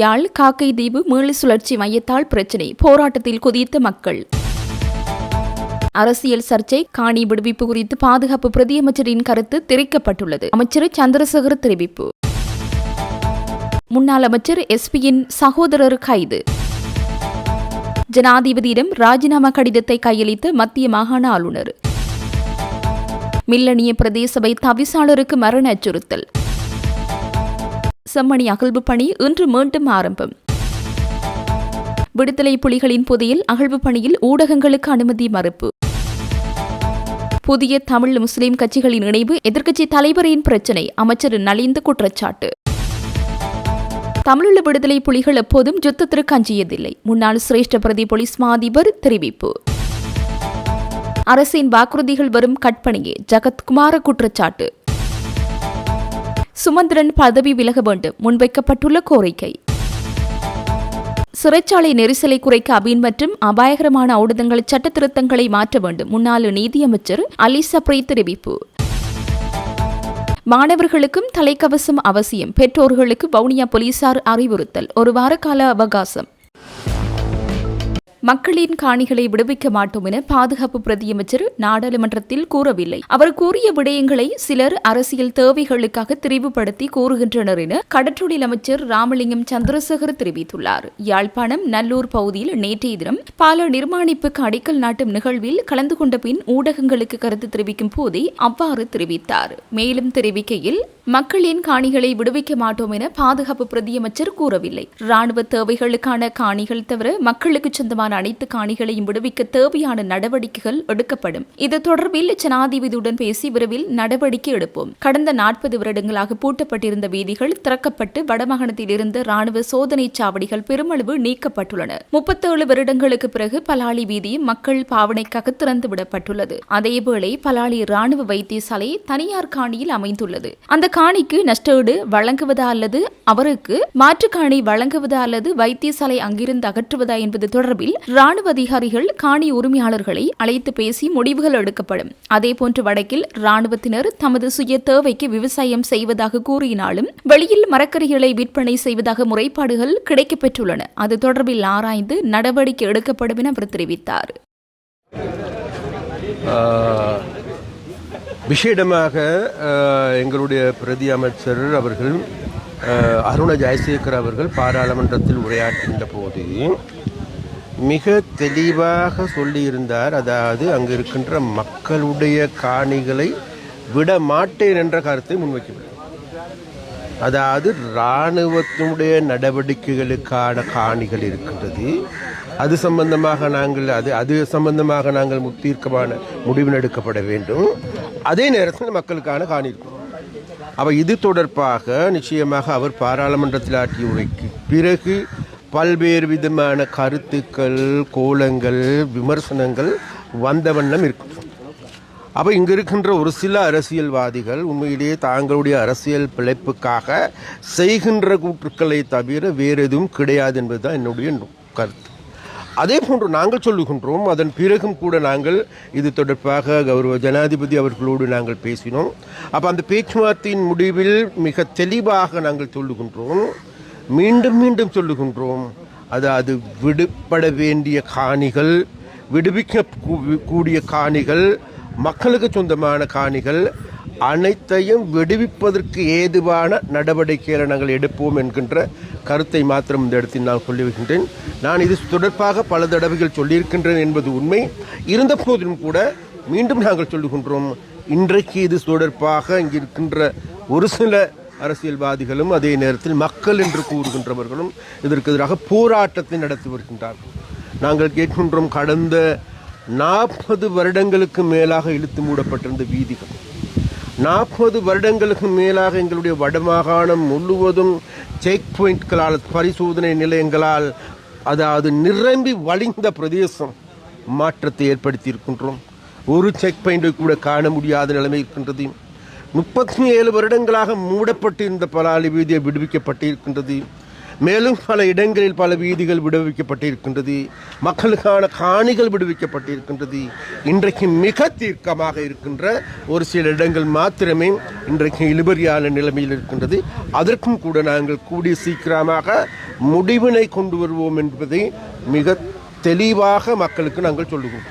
யாழ் காக்கைதீவு மீள் சுழற்சி மையத்தால் பிரச்சினை, போராட்டத்தில் குதித்த மக்கள். அரசியல் சர்ச்சை, காணி விடுவிப்பு குறித்து பாதுகாப்பு பிரதியமைச்சரின் கருத்து தெரிவிக்கப்பட்டுள்ளது. அமைச்சர் சந்திரசேகர் தெரிவிப்பு. முன்னாள் அமைச்சர் எஸ்பியின் சகோதரர் கைது. ஜனாதிபதியிடம் ராஜினாமா கடிதத்தை கையளித்த மத்திய மாகாண ஆளுநர். மில்லனிய பிரதேச சபை தவிசாளருக்கு மரண அச்சுறுத்தல். செம்மணி அகழ்வு பணி இன்று மீண்டும் ஆரம்பம். விடுதலை புலிகளின் புதையல் அகழ்வு பணியில் ஊடகங்களுக்கு அனுமதி மறுப்பு. புதிய தமிழ் முஸ்லிம் கட்சிகளின் இணைவு எதிர்க்கட்சி தலைவரின் பிரச்சினை, அமைச்சர் நலிந்த குற்றச்சாட்டு. தமிழீழ விடுதலை புலிகள் எப்போதும் யுத்தத்திற்கு அஞ்சியதில்லை, முன்னாள் சிரேஷ்ட பிரதி போலீஸ் மா அதிபர் தெரிவிப்பு. அரசின் வாக்குறுதிகள் வரும் கற்பனையே, ஜகத்குமார குற்றச்சாட்டு. சுமந்திரன் பதவி விலக வேண்டும், முன்வைக்கப்பட்டுள்ள கோரிக்கை. சிறைச்சாலை நெரிசலை குறைக்க அபீன் மற்றும் அபாயகரமான ஊடகங்கள் சட்ட திருத்தங்களை மாற்ற வேண்டும், முன்னாள் நீதியமைச்சர் அலி சப்ரி தெரிவிப்பு. மாணவர்களுக்கும் தலைக்கவசம் அவசியம், பெற்றோர்களுக்கு வவுனியா போலீசார் அறிவுறுத்தல், ஒரு வார கால அவகாசம். மக்களின் காணிகளை விடுவிக்க மாட்டோம் என பாதுகாப்பு பிரதியமைச்சர் நாடாளுமன்றத்தில் கூறவில்லை. அவர் கூறிய விடயங்களை சிலர் அரசியல் தேவைகளுக்காக திரிவுபடுத்தி கூறுகின்றனர் என கடற்றொழில் அமைச்சர் ராமலிங்கம் சந்திரசேகர் தெரிவித்துள்ளார். யாழ்ப்பாணம் நல்லூர் பகுதியில் நேற்றைய தினம் பால நிர்மாணிப்புக்கு அடிக்கல் நாட்டும் நிகழ்வில் கலந்து கொண்ட பின் ஊடகங்களுக்கு கருத்து தெரிவிக்கும் போதே அவ்வாறு தெரிவித்தார். மேலும் தெரிவிக்கையில், மக்களின் காணிகளை விடுவிக்க மாட்டோம் என பாதுகாப்பு பிரதியமைச்சர் கூறவில்லை. ராணுவ தேவைகளுக்கான காணிகள் தவிர மக்களுக்கு சொந்தமான அனைத்து காணிகளையும் விடுவிக்க தேவையான நடவடிக்கைகள் எடுக்கப்படும். இது தொடர்பில் ஜனாதிபதியுடன் பேசி விரைவில் நடவடிக்கை எடுப்போம். கடந்த 40 வருடங்களாக பூட்டப்பட்டிருந்த வீதிகள் திறக்கப்பட்டு வடமாகாணத்தில் இருந்த ராணுவ சோதனை சாவடிகள் பெருமளவு நீக்கப்பட்டுள்ளன. 37 வருடங்களுக்கு பிறகு பலாலி வீதி மக்கள் பாவனைக்காக திறந்துவிடப்பட்டுள்ளது. அதேவேளை பலாலி ராணுவ வைத்தியசாலை தனியார் காணியில் அமைந்துள்ளது. அந்த காணிக்கு நஷ்டஈடு வழங்குவதா அல்லது அவருக்கு மாற்று காணி வழங்குவதா அல்லது வைத்தியசாலை அங்கிருந்து அகற்றுவதா என்பது தொடர்பில் ராணுவ அதிகாரிகள் காணி உரிமையாளர்களை அழைத்து பேசி முடிவுகள் எடுக்கப்படும். அதேபோன்று வடக்கில் ராணுவத்தினர் தமது சுய தேவைக்கு விவசாயம் செய்வதாக கூறினாலும் வெளியில் மரக்கறிகளை விற்பனை செய்வதாக முறைப்பாடுகள் கிடைக்கப்பெற்றுள்ளன. அது தொடர்பில் ஆராய்ந்து நடவடிக்கை எடுக்கப்படும் என அவர் தெரிவித்தார். விசேடமாக எங்களுடைய பிரதி அமைச்சர் அவர்கள் அருண ஜெயசேகர் அவர்கள் பாராளுமன்றத்தில் உரையாற்றுகின்ற போது மிக தெளிவாக சொல்லியிருந்தார். அதாவது அங்கு இருக்கின்ற மக்களுடைய காணிகளை விட மாட்டேன் என்ற கருத்தை முன்வைக்கிறார். அதாவது இராணுவத்தினுடைய நடவடிக்கைகளுக்கான காணிகள் இருக்கின்றது, அது சம்பந்தமாக நாங்கள் தீர்க்கமான முடிவு எடுக்கப்பட வேண்டும். அதே நேரத்தில் மக்களுக்கான காணி இருக்கும். அவர் இது தொடர்பாக நிச்சயமாக அவர் பாராளுமன்றத்தில் ஆற்றிய உரைக்கு பிறகு பல்வேறு விதமான கருத்துக்கள், கோலங்கள், விமர்சனங்கள் வந்த வண்ணம் இருக்கும். அப்போ இங்கு இருக்கின்ற ஒரு சில அரசியல்வாதிகள் உண்மையிலேயே தாங்களுடைய அரசியல் பிழைப்புக்காக செய்கின்ற கூற்றுக்களை தவிர வேறு எதுவும் கிடையாது என்பதுதான் என்னுடைய கருத்து. அதே போன்று நாங்கள் சொல்லுகின்றோம். அதன் பிறகும் கூட நாங்கள் இது தொடர்பாக கௌரவ ஜனாதிபதி அவர்களோடு நாங்கள் பேசினோம். அப்போ அந்த பேச்சுவார்த்தையின் முடிவில் மிக தெளிவாக நாங்கள் சொல்லுகின்றோம், மீண்டும் மீண்டும் சொல்லுகின்றோம். அதாவது விடுபட வேண்டிய காணிகள், விடுவிக்க கூடிய காணிகள், மக்களுக்கு சொந்தமான காணிகள் அனைத்தையும் விடுவிப்பதற்கு ஏதுவான நடவடிக்கைகளை நாங்கள் எடுப்போம் என்கின்ற கருத்தை மாத்திரம் இந்த இடத்தில் நான் சொல்லி வைக்கின்றேன். நான் இது தொடர்பாக பல தடவைகள் சொல்லியிருக்கின்றேன் என்பது உண்மை. இருந்த போதிலும் கூட மீண்டும் நாங்கள் சொல்லுகின்றோம், இன்றைக்கு இது தொடர்பாக இங்கிருக்கின்ற ஒரு சில அரசியல்வாதிகளும் அதே நேரத்தில் மக்கள் என்று கூறுகின்றவர்களும் இதற்கு எதிராக போராட்டத்தை நடத்தி வருகின்றார்கள். நாங்கள் கேட்கின்றோம், கடந்த 40 வருடங்களுக்கு மேலாக இழுத்து மூடப்பட்டிருந்த வீதிகள், 40 வருடங்களுக்கு மேலாக எங்களுடைய வடமாகாணம் முழுவதும் செக் பாயிண்ட்களால், பரிசோதனை நிலையங்களால், அதாவது நிரம்பி வழிந்த பிரதேசம் மாற்றத்தை ஏற்படுத்தி இருக்கின்றோம். ஒரு செக் பாயிண்டை கூட காண முடியாத நிலைமை இருக்கின்றது. 37 வருடங்களாக மூடப்பட்டிருந்த பலாலி வீதியை விடுவிக்கப்பட்டிருக்கின்றது. மேலும் பல இடங்களில் பல வீதிகள் விடுவிக்கப்பட்டிருக்கின்றது. மக்களுக்கான காணிகள் விடுவிக்கப்பட்டிருக்கின்றது. இன்றைக்கு மிக தீர்க்கமாக இருக்கின்ற ஒரு சில இடங்கள் மாத்திரமே இன்றைக்கு இழுபறியான நிலைமையில் இருக்கின்றது. அதற்கும் கூட நாங்கள் கூடிய சீக்கிரமாக முடிவினை கொண்டு வருவோம் என்பதை மிக தெளிவாக மக்களுக்கு நாங்கள் சொல்லுவோம்.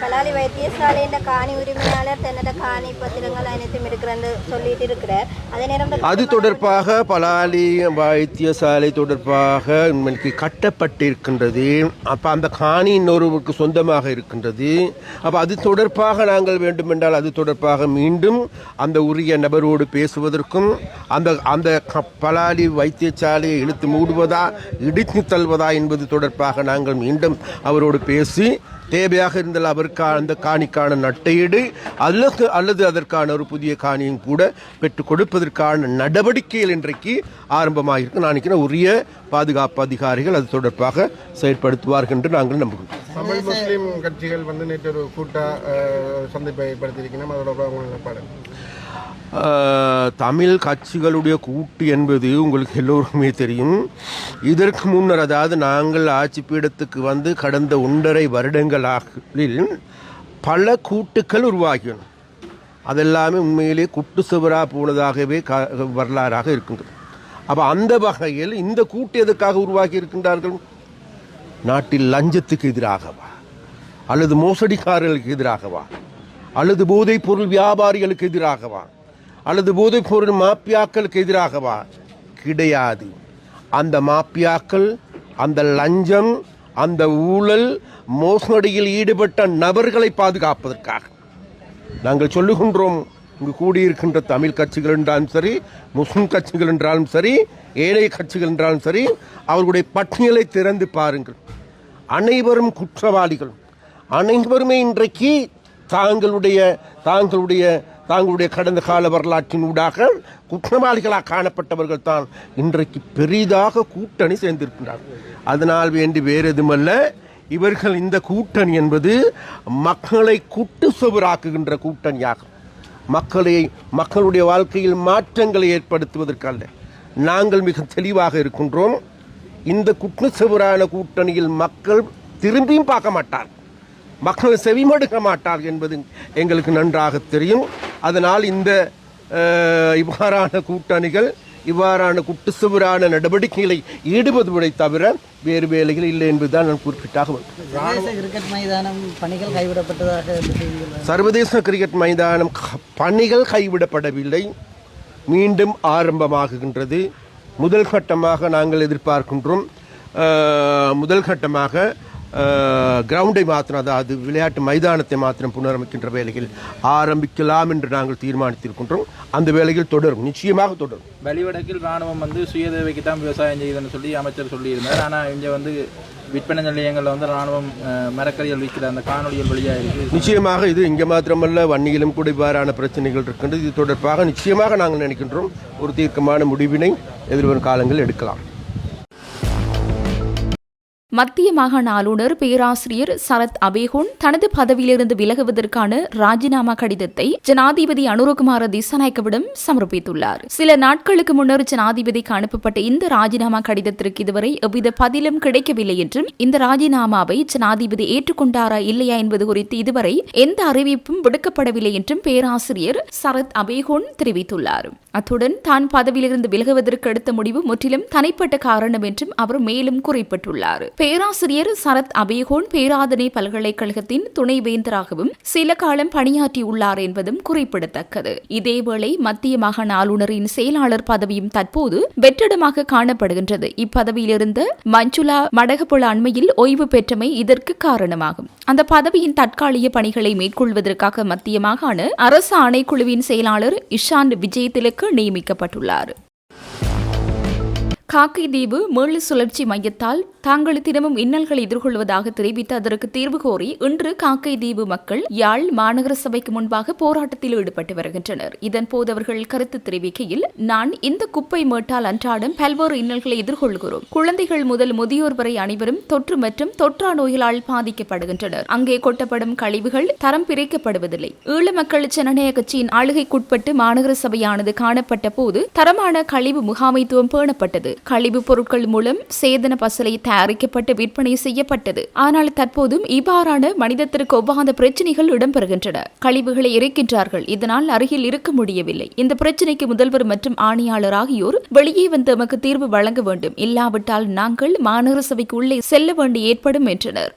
பலாலி வைத்தியசாலையின் காணி உரிமையாளர் தன்னோட காணி பத்திரங்கள் அனைத்தும் இருக்கிறன்னு சொல்லிட்டு இருக்கிறார். அதே நேரம் அது தொடர்பாக பலாலி வைத்தியசாலை தொடர்பாக இன்னைக்கு கட்டப்பட்டிருக்கின்றது. அப்போ அந்த காணி இன்னொருவருக்கு சொந்தமாக இருக்கின்றது. அப்போ அது தொடர்பாக நாங்கள் வேண்டுமென்றால் அது தொடர்பாக மீண்டும் அந்த உரிய நபரோடு பேசுவதற்கும் அந்த பலாலி வைத்தியசாலையை இழுத்து மூடுவதா இடித்து தள்ளுவதா என்பது தொடர்பாக நாங்கள் மீண்டும் அவரோடு பேசி தேவையாக இருந்தால் அவருக்கு அந்த காணிக்கான நட்டையீடு அல்லது அதற்கான ஒரு புதிய காணியும் கூட பெற்றுக் கொடுப்பதற்கான நடவடிக்கைகள் இன்றைக்கு ஆரம்பமாக இருக்கு. நான் நினைக்கிறேன் உரிய பாதுகாப்பு அதிகாரிகள் அது தொடர்பாக செயற்படுத்துவார்கள் என்று நாங்கள் நம்புகிறோம். தமிழ் முஸ்லீம் கட்சிகள் நேற்று ஒரு கூட்ட சந்திப்பை ஏற்படுத்தியிருக்கணும். அதோட தமிழ் கட்சிகளுடைய கூட்டு என்பது உங்களுக்கு எல்லோருக்குமே தெரியும். இதற்கு முன்னர், அதாவது நாங்கள் ஆட்சி பீடத்துக்கு வந்து கடந்த 1.5 வருடங்களில் பல கூட்டுக்கள் உருவாகின. அதெல்லாமே உண்மையிலே குட்டு சுவராக போனதாகவே வரலாறாக இருக்கின்றது. அப்போ அந்த வகையில் இந்த கூட்டு எதற்காக உருவாக்கி இருக்கின்றார்கள்? நாட்டில் லஞ்சத்துக்கு எதிராகவா, அல்லது மோசடிக்காரர்களுக்கு எதிராகவா, அல்லது போதைப் பொருள் வியாபாரிகளுக்கு எதிராகவா, அல்லது போதைப் பொருள் மாப்பியாக்களுக்கு எதிராகவா? கிடையாது. அந்த மாப்பியாக்கள், அந்த லஞ்சம், அந்த ஊழல் மோசடியில் ஈடுபட்ட நபர்களை பாதுகாப்பதற்காக நாங்கள் சொல்லுகின்றோம். இங்கு கூடியிருக்கின்ற தமிழ் கட்சிகள் என்றாலும் சரி, முஸ்லிம் கட்சிகள் என்றாலும் சரி, ஏனைய கட்சிகள் என்றாலும் சரி, அவர்களுடைய பட்டியலை திறந்து பாருங்கள். அனைவரும் குற்றவாளிகள். அனைவருமே இன்றைக்கு தாங்களுடைய கடந்த கால வரலாற்றின் ஊடாக குற்றவாளிகளாக காணப்பட்டவர்கள் தான் இன்றைக்கு பெரிதாக கூட்டணி சேர்ந்திருக்கின்றார்கள். அதனால் வேண்டி வேறு எதுமல்ல, இவர்கள் இந்த கூட்டணி என்பது மக்களை குட்டு சுவராக்குகின்ற கூட்டணியாகும். மக்களுடைய வாழ்க்கையில் மாற்றங்களை ஏற்படுத்துவதற்கல்ல. நாங்கள் மிக தெளிவாக இருக்கின்றோம். இந்த குற்ற சுவரான கூட்டணியில் மக்கள் திரும்பியும் பார்க்க மாட்டார், மக்கள் செவிமடுக்க மாட்டார் என்பது எங்களுக்கு நன்றாக தெரியும். அதனால் இந்த இவ்வாறான கூட்டணிகள் இவ்வாறான குட்டுசுவரான நடவடிக்கைகளை ஈடுபடுவதை தவிர வேறு வேலைகள் இல்லை என்பதுதான் நான் குறிப்பிட்டாக. சர்வதேச கிரிக்கெட் மைதானம் பணிகள் கைவிடப்படவில்லை, மீண்டும் ஆரம்பமாகுகின்றது. முதல் கட்டமாக நாங்கள் எதிர்பார்க்கின்றோம். முதல் கட்டமாக கிரவுண்டை மாத்திரம், அதாவது விளையாட்டு மைதானத்தை மாத்திரம் புனரமைக்கின்ற வேலைகள் ஆரம்பிக்கலாம் என்று நாங்கள் தீர்மானித்திருக்கின்றோம். அந்த வேலைகள் தொடரும், நிச்சயமாக தொடரும். வலிவடக்கில் ராணுவம் சுயதேவைக்கு தான் விவசாயம் செய்யுதுன்னு சொல்லி அமைச்சர் சொல்லியிருந்தார். ஆனால் இங்கே விற்பனை நிலையங்களில் ராணுவம் மரக்கறிகள் விற்கிற அந்த காணொலிகள் வழியாக இருக்குது. நிச்சயமாக இது இங்கே மாத்திரமல்ல, வன்னியிலும் கூட இவ்வாறான பிரச்சனைகள் இருக்கின்றது. இது தொடர்பாக நிச்சயமாக நாங்கள் நினைக்கின்றோம் ஒரு தீர்க்கமான முடிவினை எதிர்வரும் காலங்களில் எடுக்கலாம். மத்திய மாகாண ஆளுநர் பேராசிரியர் சரத் அபேகோன் தனது பதவியிலிருந்து விலகுவதற்கான ராஜினாமா கடிதத்தை ஜனாதிபதி அனுரகுமார திசாநாயக்கவிடம் சமர்ப்பித்துள்ளார். சில நாட்களுக்கு முன்னர் ஜனாதிபதிக்கு அனுப்பப்பட்ட இந்த ராஜினாமா கடிதத்திற்கு இதுவரை எவ்வித பதிலும் கிடைக்கவில்லை என்றும், இந்த ராஜினாமாவை ஜனாதிபதி ஏற்றுக்கொண்டாரா இல்லையா என்பது குறித்து இதுவரை எந்த அறிவிப்பும் விடுக்கப்படவில்லை என்றும் பேராசிரியர் சரத் அபேகோன் தெரிவித்துள்ளார். அத்துடன் தான் பதவியிலிருந்து விலகுவதற்கு எடுத்த முடிவு முற்றிலும் தனிப்பட்ட காரணம் என்றும் அவர் மேலும் குறிப்பிட்டுள்ளார். பேராசிரியர் சரத் அபேகோன் பேராதனை பல்கலைக்கழகத்தின் துணைவேந்தராகவும் சில காலம் பணியாற்றியுள்ளார் என்பதும் குறிப்பிடத்தக்கது. இதேவேளை மத்திய மாகாண ஆளுநரின் செயலாளர் பதவியும் தற்போது வெற்றிடமாக காணப்படுகின்றது. இப்பதவியிலிருந்த மஞ்சுளா மடகபுல அண்மையில் ஓய்வு பெற்றமை இதற்கு காரணமாகும். அந்த பதவியின் தற்காலிக பணிகளை மேற்கொள்வதற்காக மத்திய மாகாண அரசு ஆணைக்குழுவின் செயலாளர் இஷான் விஜயதிலக்கு நியமிக்கப்பட்டுள்ளார். காக்கைதீவு மீள் சுழற்சி மையத்தால் தாங்கள் தினமும் இன்னல்களை எதிர்கொள்வதாக தெரிவித்து அதற்கு தீர்வு கோரி இன்று காக்கைதீவு மக்கள் யாழ் மாநகர சபைக்கு முன்பாக போராட்டத்தில் ஈடுபட்டு வருகின்றனர். இதன்போது அவர்கள் கருத்து தெரிவிக்கையில், நான் இந்த குப்பை மேட்டால் அன்றாடம் பல்வேறு இன்னல்களை எதிர்கொள்கிறோம். குழந்தைகள் முதல் முதியோர் வரை அனைவரும் தொற்று மற்றும் தொற்றா நோய்களால் பாதிக்கப்படுகின்றனர். அங்கே கொட்டப்படும் கழிவுகள் தரம் பிரிக்கப்படுவதில்லை. ஈழ மக்கள் ஜனநாயக கட்சியின் ஆளுகைக்குட்பட்டு மாநகர சபையானது காணப்பட்ட போது தரமான கழிவு முகாமைத்துவம் பேணப்பட்டது. கழிவுப் பொருட்கள் மூலம் சேதன பசலை தயாரிக்கப்பட்டு விற்பனை செய்யப்பட்டது. ஆனால் தற்போதும் இவ்வாறான மனிதத்திற்கு ஒவ்வாத பிரச்சினைகள் இடம்பெறுகின்றன. கழிவுகளை எரிக்கின்றார்கள், இதனால் அருகில் இருக்க முடியவில்லை. இந்த பிரச்சினைக்கு முதல்வர் மற்றும் ஆணையாளர் ஆகியோர் வெளியே வந்து எமக்கு தீர்வு வழங்க வேண்டும், இல்லாவிட்டால் நாங்கள் மாநகர சபைக்கு உள்ளே செல்ல வேண்டி ஏற்படும் என்றனர்.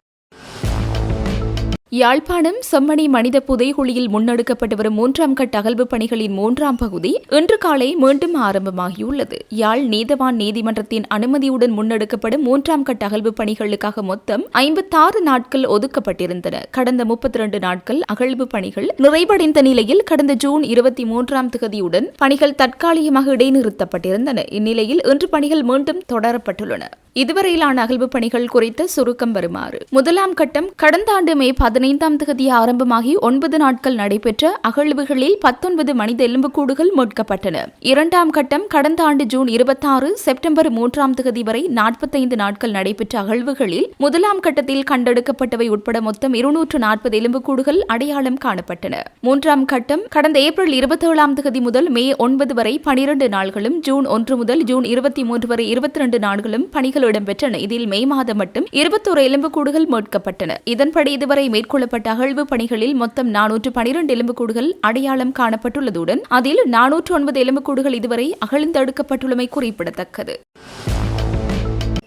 யாழ்ப்பாணம் செம்மணி மனித புதைகுழியில் முன்னெடுக்கப்பட்டு வரும் 3ஆம் கட்ட அகழ்வு பணிகளின் 3ஆம் பகுதி இன்று காலை மீண்டும் ஆரம்பமாகியுள்ளது. யாழ் நீதவான் நீதிமன்றத்தின் அனுமதியுடன் முன்னெடுக்கப்படும் 3ஆம் கட்ட அகழ்வு பணிகளுக்காக மொத்தம் 56 நாட்கள் ஒதுக்கப்பட்டிருந்தன. கடந்த 32 நாட்கள் அகழ்வு பணிகள் நிறைவடைந்த நிலையில் கடந்த ஜூன் 23ஆம் தேதியுடன் பணிகள் தற்காலிகமாக இடைநிறுத்தப்பட்டிருந்தன. இந்நிலையில் இன்று பணிகள் மீண்டும் தொடரப்பட்டுள்ளன. இதுவரையிலான அகழ்வு பணிகள் குறித்த சுருக்கம் வருமாறு: 1ஆம் கட்டம் கடந்த ஆண்டு மே 15ஆம் தேதி ஆரம்பமாகி 9 நாட்கள் நடைபெற்ற அகழ்வுகளில் 19 மனித எலும்புக்கூடுகள் மீட்கப்பட்டன. 2ஆம் கட்டம் கடந்த ஆண்டு ஜூன் 26 செப்டம்பர் 3ஆம் தேதி வரை 45 நாட்கள் நடைபெற்ற அகழ்வுகளில் 1ஆம் கட்டத்தில் கண்டெடுக்கப்பட்டவை உட்பட மொத்தம் 240 எலும்புக்கூடுகள் அடையாளம் காணப்பட்டன. 3ஆம் கட்டம் கடந்த ஏப்ரல் 27ஆம் தேதி முதல் மே 9 வரை 12 நாள்களும், ஜூன் 1 முதல் ஜூன் 23 வரை 22 நாட்களும் பணிகள் இடம்பெற்றன. இதில் மே மாதம் மட்டும் 21 எலும்புக்கூடுகள் மீட்கப்பட்டன. இதன்படி இதுவரை மேற்கொள்ளப்பட்ட அகழ்வு பணிகளில் மொத்தம் 412 எலும்புக்கூடுகள் அடையாளம் காணப்பட்டுள்ளதுடன் அதில் 409 எலும்புக்கூடுகள் இதுவரை அகழ்ந்தெடுக்கப்பட்டுள்ளமை குறிப்பிடத்தக்கது.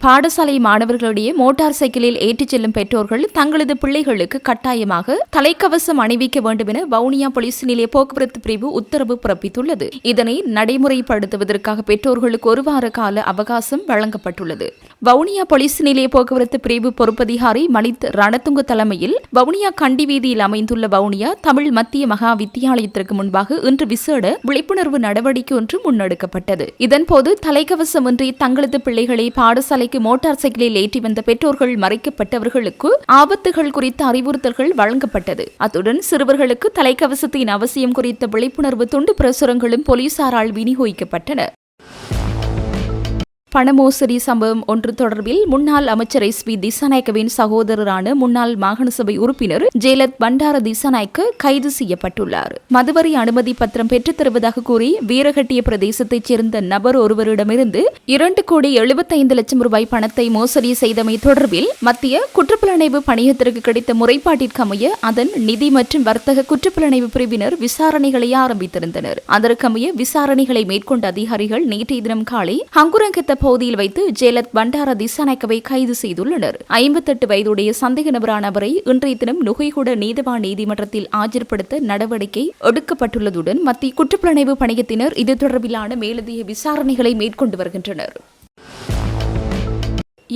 பாடசாலை மாணவர்களிடையே மோட்டார் சைக்கிளில் ஏற்றிச் செல்லும் பெற்றோர்கள் தங்களது பிள்ளைகளுக்கு கட்டாயமாக தலைக்கவசம் அணிவிக்க வேண்டும் என வவுனியா போலீஸ் நிலைய போக்குவரத்து பிரிவு உத்தரவு பிறப்பித்துள்ளது. இதனை நடைமுறைப்படுத்துவதற்காக பெற்றோர்களுக்கு 1 வார கால அவகாசம் வழங்கப்பட்டுள்ளது. வவுனியா போலீஸ் நிலைய போக்குவரத்து பிரிவு பொறுப்பதிகாரி மலித் ரணதுங்க தலைமையில் வவுனியா கண்டி வீதியில் அமைந்துள்ள வவுனியா தமிழ் மத்திய மகா வித்தியாலயத்திற்கு முன்பாக இன்று விசேட விழிப்புணர்வு நடவடிக்கை ஒன்று முன்னெடுக்கப்பட்டது. இதன்போது தலைக்கவசமின்றி தங்களது பிள்ளைகளை பாடசாலைக்கு மோட்டார் சைக்கிளில் ஏற்றி வந்த பெற்றோர்கள் மறைக்கப்பட்டவர்களுக்கு ஆபத்துகள் குறித்த அறிவுறுத்தல்கள் வழங்கப்பட்டது. அத்துடன் சிறுவர்களுக்கு தலைக்கவசத்தின் அவசியம் குறித்த விழிப்புணர்வு துண்டு பிரசுரங்களும் போலீசாரால் விநியோகிக்கப்பட்டன. பணமோசடி சம்பவம் ஒன்று தொடர்பில் முன்னாள் அமைச்சர் எஸ்.வி. திசாநாயக்கவின் சகோதரரான முன்னாள் மாகாண சபை உறுப்பினர் ஜெயலத் பண்டார திசாநாயக்க கைது செய்யப்பட்டுள்ளார். மதுவரி அனுமதி பத்திரம் பெற்றுத் தருவதாக கூறி வீரகட்டிய பிரதேசத்தைச் சேர்ந்த நபர் ஒருவரிடமிருந்து 2,75 லட்சம் ரூபாய் பணத்தை மோசடி செய்தமை தொடர்பில் மத்திய குற்றப்புலனாய்வு பணியகத்திற்கு கிடைத்த முறைப்பாட்டிற்கமைய அதன் நிதி மற்றும் வர்த்தக குற்றப்புலனாய்வு பிரிவினர் விசாரணைகளை ஆரம்பித்திருந்தனர். அதற்கமைய விசாரணைகளை மேற்கொண்ட அதிகாரிகள் நேற்றைய தினம் காலை ஹங்குரங்கத்த பகுதியில் வைத்து ஜெயலத் பண்டார திசாநாயக்கவை கைது செய்துள்ளனர். 58 வயதுடைய சந்தேக நபரான அவரை இன்றைய தினம் நுகைகுட நீதவான் நீதிமன்றத்தில் ஆஜர்படுத்த நடவடிக்கை எடுக்கப்பட்டுள்ளதுடன் மத்திய குற்றப்புலனாய்வு பணியகத்தினர் இது தொடர்பிலான மேலதிக விசாரணைகளை மேற்கொண்டு வருகின்றனர்.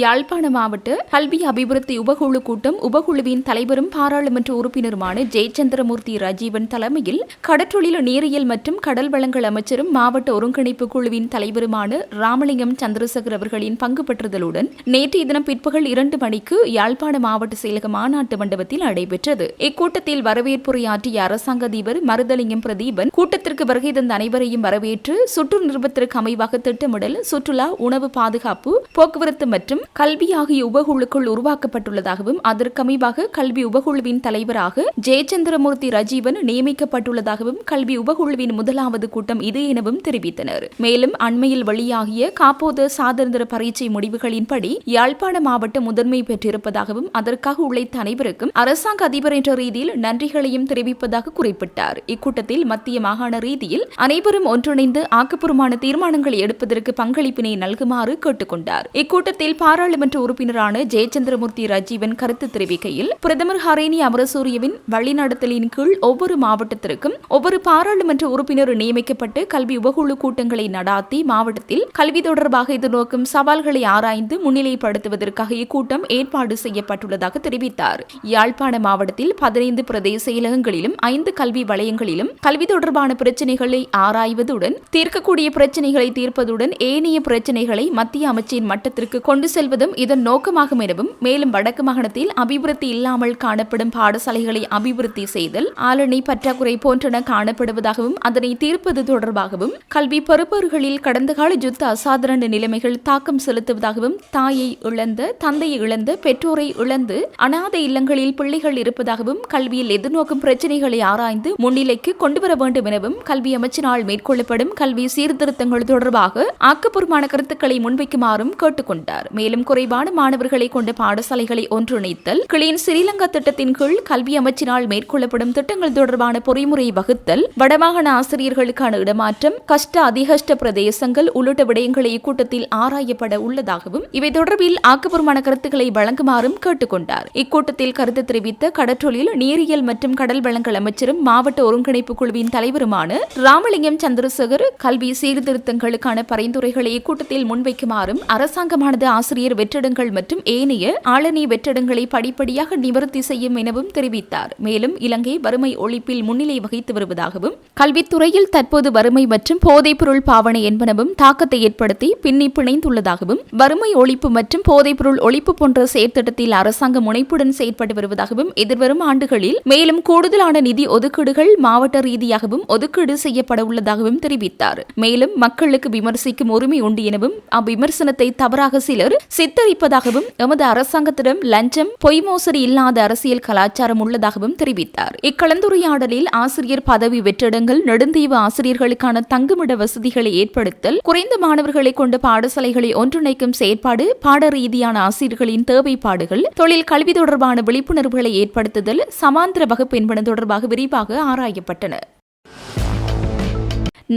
யாழ்ப்பாண மாவட்ட கல்வி அபிவிருத்தி உபகுழு கூட்டம் உபகுழுவின் தலைவரும் பாராளுமன்ற உறுப்பினருமான ஜெயச்சந்திரமூர்த்தி ராஜீவன் தலைமையில் கடற்றொழில் நீரியல் மற்றும் கடல் வளங்கள் அமைச்சரும் மாவட்ட ஒருங்கிணைப்பு குழுவின் தலைவருமான ராமலிங்கம் சந்திரசேகர் அவர்களின் பங்கு பெற்றுதலுடன் நேற்றைய தினம் பிற்பகல் 2 மணிக்கு யாழ்ப்பாண மாவட்ட செயலக மாநாட்டு மண்டபத்தில் நடைபெற்றது. இக்கூட்டத்தில் வரவேற்புரையாற்றிய அரசாங்க அதிபர் மருதலிங்கம் பிரதீபன் கூட்டத்திற்கு வருகை தந்த அனைவரையும் வரவேற்று சுற்று நிறுவனத்திற்கு அமைவாக திட்டமிடல், சுற்றுலா, உணவு பாதுகாப்பு, போக்குவரத்து மற்றும் கல்வி ஆகிய உபகுழுக்கள் உருவாக்கப்பட்டுள்ளதாகவும் அதற்கமைவாக கல்வி உபகுழுவின் தலைவராக ஜெயச்சந்திரமூர்த்தி ராஜீவன் நியமிக்கப்பட்டுள்ளதாகவும் கல்வி உபகுழுவின் 1வது கூட்டம் இது எனவும் தெரிவித்தனர். மேலும் அண்மையில் வெளியாகிய காப்போத சாதந்திர பரீட்சை முடிவுகளின்படி யாழ்ப்பாண மாவட்டம் முதன்மை பெற்றிருப்பதாகவும் அதற்காக உழைத்த அனைவருக்கும் அரசாங்க அதிபர் என்ற ரீதியில் நன்றிகளையும் தெரிவிப்பதாக குறிப்பிட்டார். இக்கூட்டத்தில் மத்திய மாகாண ரீதியில் அனைவரும் ஒன்றிணைந்து ஆக்கப்பூர்வமான தீர்மானங்களை எடுப்பதற்கு பங்களிப்பினை நல்குமாறு கேட்டுக்கொண்டார். இக்கூட்டத்தில் பாராளுமன்ற உறுப்பினரான ஜெயச்சந்திரமூர்த்தி ராஜீவன் கருத்து தெரிவிக்கையில் பிரதமர் ஹரேனி அமரசூரியவின் வழிநடத்தலின் கீழ் ஒவ்வொரு மாவட்டத்திற்கும் ஒவ்வொரு பாராளுமன்ற உறுப்பினர் நியமிக்கப்பட்டு கல்வி உபகுழு கூட்டங்களை நடாத்தி மாவட்டத்தில் கல்வி தொடர்பாக எதிர்நோக்கும் சவால்களை ஆராய்ந்து முன்னிலைப்படுத்துவதற்காக இக்கூட்டம் ஏற்பாடு செய்யப்பட்டுள்ளதாக தெரிவித்தார். யாழ்ப்பாண மாவட்டத்தில் 15 பிரதேச செயலகங்களிலும் 5 கல்வி வலயங்களிலும் கல்வி தொடர்பான பிரச்சினைகளை ஆராய்வதுடன் தீர்க்கக்கூடிய பிரச்சினைகளை தீர்ப்பதுடன் ஏனைய பிரச்சினைகளை மத்திய அமைச்சின் மட்டத்திற்கு கொண்டு செல்வதும் இதன் நோக்கமாகும் எனவும் மேலும் வடக்கு மாகாணத்தில் அபிவிருத்தி இல்லாமல் காணப்படும் பாடசாலைகளை அபிவிருத்தி செய்தல் ஆளணி பற்றாக்குறை போன்றன காணப்படுவதாகவும் அதனை தீர்ப்பது தொடர்பாகவும் கல்வி பெறுபவர்களில் கடந்த கால யுத்த அசாதாரண நிலைமைகள் தாக்கம் செலுத்துவதாகவும் தாயை இழந்த தந்தையை இழந்த பெற்றோரை இழந்து அநாதை இல்லங்களில் பிள்ளைகள் இருப்பதாகவும் கல்வியில் எதிர்நோக்கும் பிரச்சினைகளை ஆராய்ந்து முன்னிலைக்கு கொண்டுவர வேண்டும் எனவும் கல்வி அமைச்சினால் மேற்கொள்ளப்படும் கல்வி சீர்திருத்தங்கள் தொடர்பாக ஆக்கப்பூர்வமான கருத்துக்களை முன்வைக்குமாறும் கேட்டுக்கொண்டார். மேலும் குறைவான மாணவர்களை கொண்ட பாடசாலைகளை ஒன்றிணைத்தல் கிளீன் ஸ்ரீலங்கா திட்டத்தின் கீழ் கல்வி அமைச்சினால் மேற்கொள்ளப்படும் திட்டங்கள் தொடர்பான பொறிமுறை வகுத்தல் வடமாகாண ஆசிரியர்களுக்கான இடமாற்றம் கஷ்ட அதிகஷ்ட பிரதேசங்கள் உள்ளிட்ட விடயங்களை இக்கூட்டத்தில் ஆராயப்பட உள்ளதாகவும் இவை தொடர்பில் ஆக்கப்பூர்வமான கருத்துக்களை வழங்குமாறும் கேட்டுக்கொண்டார். இக்கூட்டத்தில் கருத்து தெரிவித்த கடற்றொழில் நீரியல் மற்றும் கடல் வளங்கள் அமைச்சரும் மாவட்ட ஒருங்கிணைப்பு குழுவின் தலைவருமான ராமலிங்கம் சந்திரசேகர் கல்வி சீர்திருத்தங்களுக்கான பரிந்துரைகளை இக்கூட்டத்தில் முன்வைக்குமாறும் அரசாங்கமானது ஆசிரியர் வெற்றிடங்கள் மற்றும் ஏனைய ஆளணி வெற்றிடங்களை படிப்படியாக நிவர்த்தி செய்யும் எனவும் தெரிவித்தார். மேலும் இலங்கை வறுமை ஒழிப்பில் முன்னிலை வகித்து வருவதாகவும் கல்வித்துறையில் தற்போது வறுமை மற்றும் போதைப்பொருள் பாவனை என்பனவும் தாக்கத்தை ஏற்படுத்தி பின்னி பிணைந்துள்ளதாகவும் வறுமை ஒழிப்பு மற்றும் போதைப்பொருள் ஒழிப்பு போன்ற செயற்திட்டத்தில் அரசாங்கம் முனைப்புடன் செயற்பட்டு வருவதாகவும் எதிர்வரும் ஆண்டுகளில் மேலும் கூடுதலான நிதி ஒதுக்கீடுகள் மாவட்ட ரீதியாகவும் ஒதுக்கீடு செய்யப்பட உள்ளதாகவும் தெரிவித்தார். மேலும் மக்களுக்கு விமர்சிக்கும் உரிமை உண்டு எனவும் அவ்விமர்சனத்தை தவறாக சிலர் சித்தரிப்பதாகவும் எமது அரசாங்கத்திடம் லஞ்சம் பொய் மோசடி இல்லாத அரசியல் கலாச்சாரம் உள்ளதாகவும் தெரிவித்தார். இக்கலந்துரையாடலில் ஆசிரியர் பதவி வெற்றிடங்கள் நெடுந்தீவு ஆசிரியர்களுக்கான தங்குமிட வசதிகளை ஏற்படுத்தல் குறைந்த மாணவர்களை கொண்ட பாடசாலைகளை ஒன்றிணைக்கும் செயற்பாடு பாட ரீதியான ஆசிரியர்களின் தேவைப்பாடுகள் தொழில் கல்வி தொடர்பான விழிப்புணர்வுகளை ஏற்படுத்துதல் சமாந்திர வகுப்பு என்பன தொடர்பாக விரிவாக ஆராயப்பட்டன.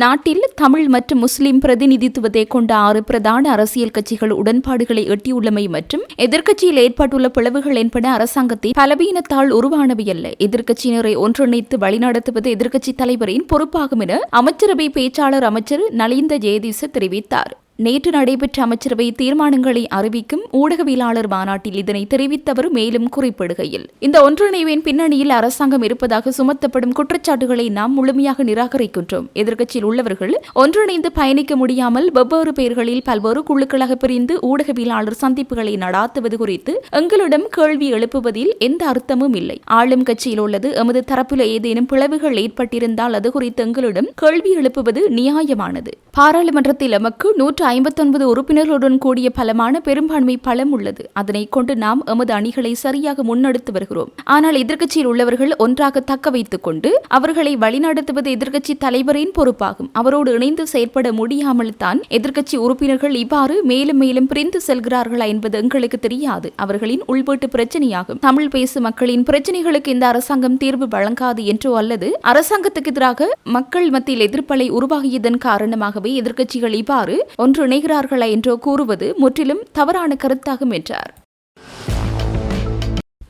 நாட்டில் தமிழ் மற்றும் முஸ்லிம் பிரதிநிதித்துவத்தை கொண்ட 6 பிரதான அரசியல் கட்சிகள் உடன்பாடுகளை எட்டியுள்ளமை மற்றும் எதிர்க்கட்சியில் ஏற்பட்டுள்ள பிளவுகள் என்பன அரசாங்கத்தின் பலவீனத்தால் உருவானவை அல்ல. எதிர்க்கட்சியினரை ஒன்றிணைத்து வழிநடத்துவது எதிர்க்கட்சித் தலைவரின் பொறுப்பாகும் என அமைச்சரவை பேச்சாளர் அமைச்சர் நலிந்த ஜெயதீச தெரிவித்தார். நேற்று நடைபெற்ற அமைச்சரவை தீர்மானங்களை அறிவிக்கும் ஊடகவியலாளர் மாநாட்டில் இதனை தெரிவித்தவர் மேலும் குறிப்பிடுகையில் இந்த ஒன்றிணைவின் பின்னணியில் அரசாங்கம் இருப்பதாக சுமத்தப்படும் குற்றச்சாட்டுகளை நாம் முழுமையாக நிராகரிக்கின்றோம். எதிர்க்கட்சியில் உள்ளவர்கள் ஒன்றிணைந்து பயணிக்க முடியாமல் வெவ்வேறு பெயர்களில் பல்வேறு குழுக்களாக பிரிந்து ஊடகவியலாளர் சந்திப்புகளை நடாத்துவது குறித்து எங்களிடம் கேள்வி எழுப்புவதில் எந்த அர்த்தமும் இல்லை. ஆளும் கட்சியில் உள்ளது எமது தரப்பில் ஏதேனும் பிளவுகள் ஏற்பட்டிருந்தால் அது குறித்து எங்களிடம் கேள்வி எழுப்புவது நியாயமானது. பாராளுமன்றத்தில் எமக்கு 159 உறுப்பினர்களுடன் கூடிய பலமான பெரும்பான்மை பலம் உள்ளது. அதனை கொண்டு நாம் எமது அணிகளை சரியாக முன்னெடுத்து வருகிறோம். ஆனால் எதிர்க்கட்சியில் உள்ளவர்கள் ஒன்றாக தக்க வைத்துக் கொண்டு அவர்களை வழிநடத்துவது எதிர்க்கட்சி தலைவரின் பொறுப்பாகும். அவரோடு இணைந்து செயற்பட முடியாமல் தான் எதிர்க்கட்சி உறுப்பினர்கள் இவ்வாறு மேலும் மேலும் பிரிந்து செல்கிறார்களா என்பது எங்களுக்கு தெரியாது. அவர்களின் உள்வீட்டு பிரச்சனையாகும். தமிழ் பேசும் மக்களின் பிரச்சனைகளுக்கு இந்த அரசாங்கம் தீர்வு வழங்காது என்றோ அல்லது அரசாங்கத்துக்கு எதிராக மக்கள் மத்தியில் எதிர்ப்பலை உருவாகியதன் காரணமாகவே எதிர்க்கட்சிகள் இவ்வாறு ஒன்றிணைகிறார்களா என்றோ கூறுவது முற்றிலும் தவறான கருத்தாகும் என்றார்.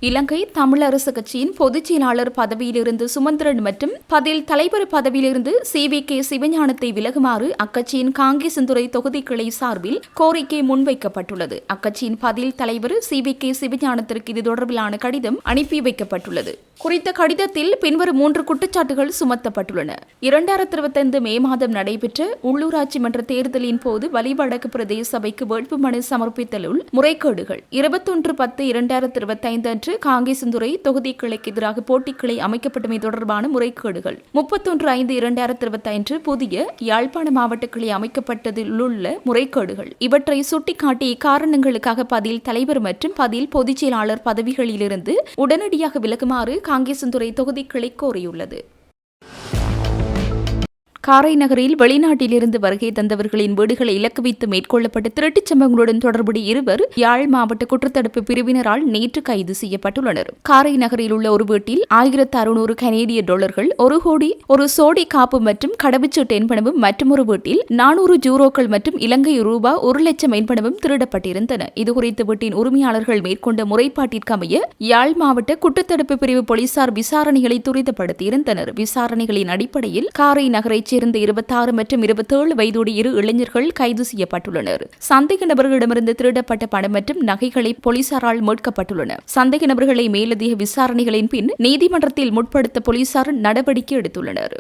இலங்கை தமிழரசு கட்சியின் பொதுச் செயலாளர் பதவியிலிருந்து சுமந்திரன் மற்றும் பதில் தலைவர் பதவியிலிருந்து CVK சிவஞானத்தை விலகுமாறு அக்கட்சியின் காங்கேசன்துறை தொகுதி கிளை சார்பில் கோரிக்கை முன்வைக்கப்பட்டுள்ளது. அக்கட்சியின் பதில் தலைவர் CVK சிவஞானத்திற்கு இது தொடர்பிலான கடிதம் அனுப்பி வைக்கப்பட்டுள்ளது. குறித்த கடிதத்தில் பின்வரும் 3 குற்றச்சாட்டுகள் சுமத்தப்பட்டுள்ளன. 2025 மே மாதம் நடைபெற்ற உள்ளூராட்சி மன்ற தேர்தலின் போது வலிவடக்கு பிரதேச சபைக்கு வேட்புமனு சமர்ப்பித்தலுள் முறைகேடுகள். 21/10/2025 அன்று காங்கேசன்துறை தொகுதி கிளைக்கு எதிராக போட்டிக் கிளை அமைக்கப்பட்டமை தொடர்பான முறைகேடுகள். 31/5/2025 புதிய யாழ்ப்பாண மாவட்ட கிளை அமைக்கப்பட்டதில் உள்ள முறைகேடுகள். இவற்றை சுட்டிக்காட்டி இக்காரணங்களுக்காக பதில் தலைவர் மற்றும் பதில் பொதுச் செயலாளர் பதவிகளிலிருந்து உடனடியாக விலகுமாறு காங்கேசன்துறை தொகுதி கிளை கோரியுள்ளது. காரை நகரில் வெளிநாட்டிலிருந்து வருகை தந்தவர்களின் வீடுகளை இலக்கு வைத்து மேற்கொள்ளப்பட்ட திருட்டுச் சம்பவங்களுடன் தொடர்புடைய 2 யாழ் மாவட்ட குற்றத்தடுப்பு பிரிவினரால் நேற்று கைது செய்யப்பட்டுள்ளனர். காரை நகரில் உள்ள ஒரு வீட்டில் 1600 கனேடிய டாலர்கள், 1 கோடி, ஒரு சோடி காப்பு மற்றும் கடவுச்சீட்டு என்பனவும், மற்றொரு வீட்டில் 400 யூரோக்கள் மற்றும் இலங்கை ரூபா 1 லட்சம் என்பனவும் திருடப்பட்டிருந்தன. இதுகுறித்து வீட்டின் உரிமையாளர்கள் மேற்கொண்ட முறைப்பாட்டிற்கமைய யாழ் மாவட்ட குற்றத்தடுப்பு பிரிவு போலீசார் விசாரணைகளை துரிதப்படுத்தியிருந்தனர். விசாரணைகளின் அடிப்படையில் காரை நகரை சேர்ந்த 26 மற்றும் 27 வயதுடைய 2 இளைஞர்கள் கைது செய்யப்பட்டுள்ளனர். சந்தேக நபர்களிடமிருந்து திருடப்பட்ட பணம் மற்றும் நகைகளை போலீசாரால் மீட்கப்பட்டுள்ளன. சந்தேக நபர்களை மேலதிக விசாரணைகளின் பின் நீதிமன்றத்தில் முற்படுத்த போலீசார் நடவடிக்கை எடுத்துள்ளனர்.